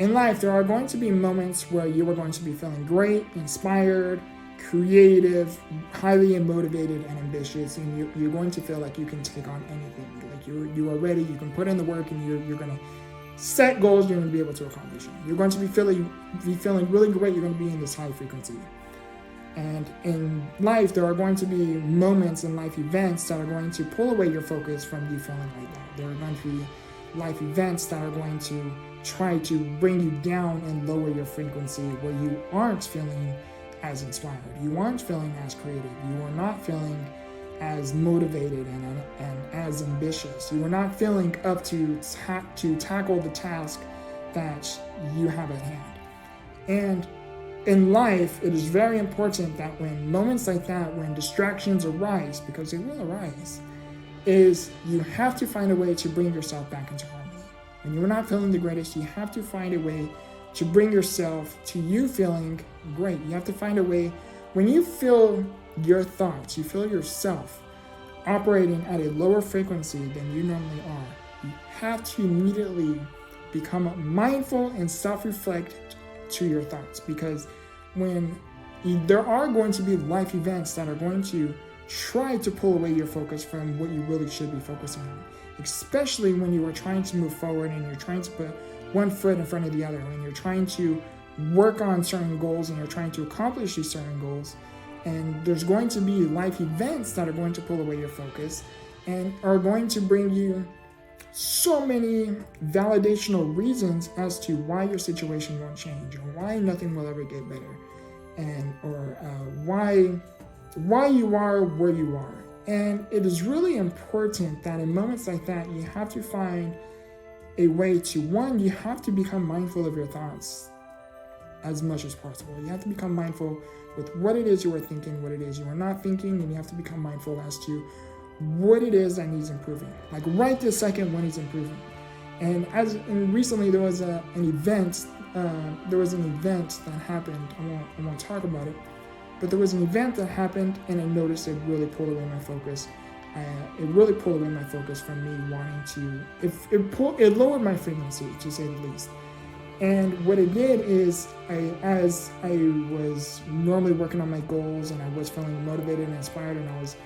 In life, there are going to be moments where you are going to be feeling great, inspired, creative, highly motivated, and ambitious, and you're going to feel like you can take on anything. Like you are ready, you can put in the work, and you're going to set goals you're going to be able to accomplish them. You're going to be feeling really great. You're going to be in this high frequency. And in life, there are going to be moments in life events that are going to pull away your focus from you feeling like that. There are going to be life events that are going to try to bring you down and lower your frequency, where you aren't feeling as inspired, you aren't feeling as creative, you are not feeling as motivated and as ambitious, you are not feeling up to tackle the task that you have at hand. And in life, it is very important that when moments like that, when distractions arise, because they will arise, is you have to find a way to bring yourself back into harmony. When you're not feeling the greatest, you have to find a way to bring yourself to you feeling great. You have to find a way, when you feel your thoughts, you feel yourself operating at a lower frequency than you normally are, you have to immediately become mindful and self-reflect to your thoughts, because when there are going to be life events that are going to try to pull away your focus from what you really should be focusing on, especially when you are trying to move forward and you're trying to put one foot in front of the other, when you're trying to work on certain goals and you're trying to accomplish these certain goals, and there's going to be life events that are going to pull away your focus and are going to bring you so many validational reasons as to why your situation won't change, or why nothing will ever get better, and or why you are where you are. And it is really important that in moments like that, you have to find a way to, one, you have to become mindful of your thoughts as much as possible. You have to become mindful with what it is you are thinking, what it is you are not thinking, and you have to become mindful as to what it is that needs improving. Like right this second, what needs improving. And recently there was an event that happened. I won't talk about it, but there was an event that happened, and I noticed it really pulled away my focus. It really pulled away my focus from me wanting to. It lowered my frequency, to say the least. And what it did is, as I was normally working on my goals, and I was feeling motivated and inspired, and I was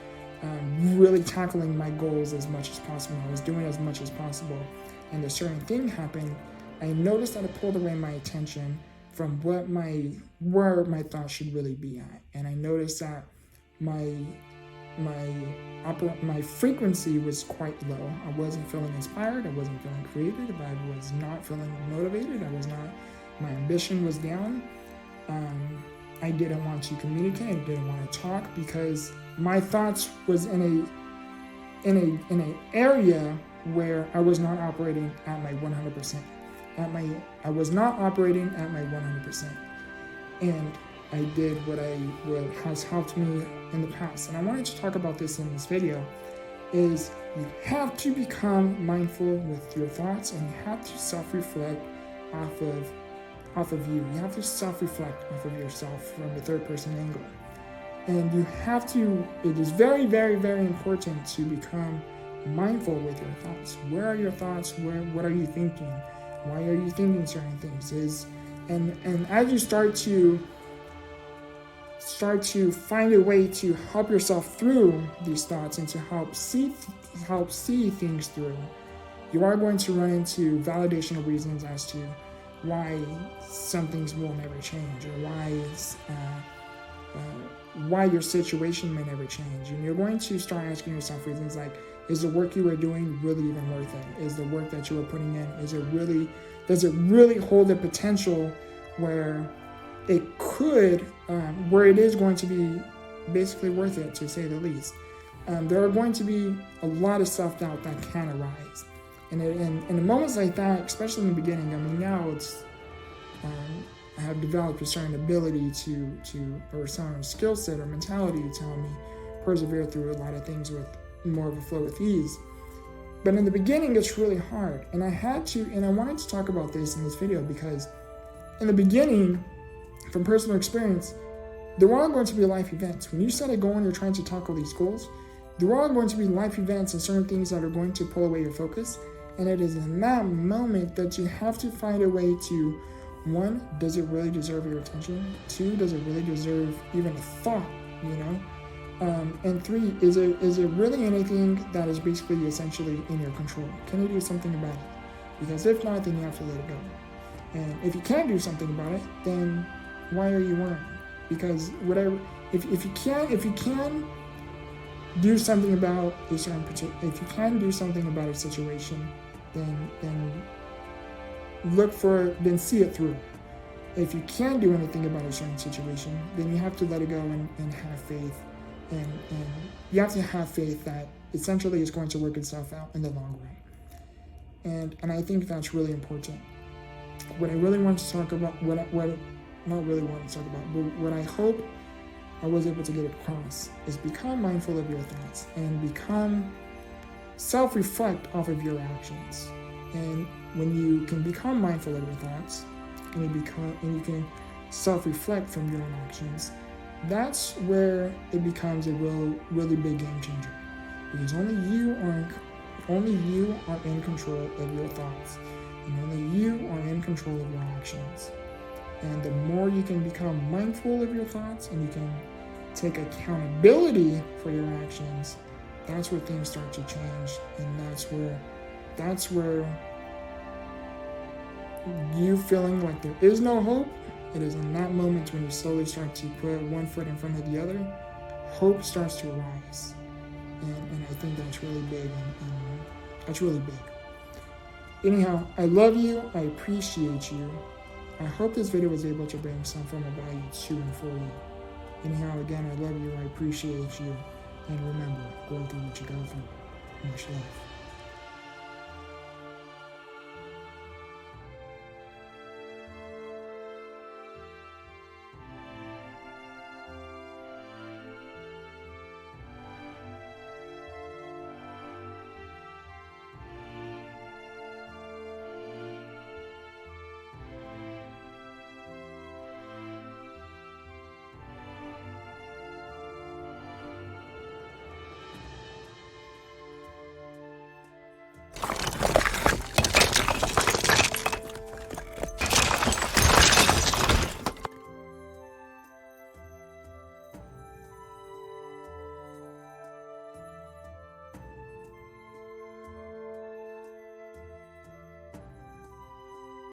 really tackling my goals as much as possible, I was doing as much as possible, and a certain thing happened, I noticed that it pulled away my attention from where my thoughts should really be at. And I noticed that my frequency was quite low. I wasn't feeling inspired, I wasn't feeling creative, I was not feeling motivated, my ambition was down. I didn't want to communicate, I didn't want to talk, because my thoughts was in an area where I was not operating at my 100%. I was not operating at my 100%. And I did what has helped me in the past. And I wanted to talk about this in this video, is you have to become mindful with your thoughts, and you have to self-reflect off of you. You have to self-reflect off of yourself from the third person angle. And you have to, it is very, very, very important to become mindful with your thoughts. Where are your thoughts? What are you thinking? Why are you thinking certain things? And as you start to find a way to help yourself through these thoughts and to help see things through, you are going to run into validational reasons as to why some things will never change, or why your situation may never change. And you're going to start asking yourself reasons like, is the work you are doing really even worth it? Is the work that you are putting in, does it really hold the potential where it could, where it is going to be basically worth it, to say the least? There are going to be a lot of self-doubt that can arise. And in moments like that, especially in the beginning, I mean, now it's, I have developed a certain ability or some skill set or mentality to help me persevere through a lot of things with more of a flow with ease. But in the beginning, it's really hard. And I wanted to talk about this in this video, because in the beginning, from personal experience, there are going to be life events. When you set a goal and you're trying to tackle these goals, there are going to be life events and certain things that are going to pull away your focus. And it is in that moment that you have to find a way to, one, does it really deserve your attention? Two, does it really deserve even a thought, you know? And three, is it really anything that is basically essentially in your control? Can you do something about it? Because if not, then you have to let it go. And if you can't do something about it, then why are you worrying? Because whatever, if you can do something about a certain if you can do something about a situation, then see it through. If you can't do anything about a certain situation, then you have to let it go and have faith. And you have to have faith that essentially it's going to work itself out in the long run. And I think that's really important. What I really want to talk about, what I hope I was able to get across is become mindful of your thoughts and self-reflect off of your actions. And when you can become mindful of your thoughts and you can self-reflect from your own actions, that's where it becomes a really big game changer. Because only you are in control of your thoughts, and only you are in control of your actions. And the more you can become mindful of your thoughts and you can take accountability for your actions, that's where things start to change. And that's where you feeling like there is no hope, it is in that moment when you slowly start to put one foot in front of the other, hope starts to arise. And I think that's really big, and that's really big. Anyhow, I love you, I appreciate you. I hope this video was able to bring some form of value to and for you. Anyhow, again, I love you, I appreciate you, and remember, go through what you go through. Much love.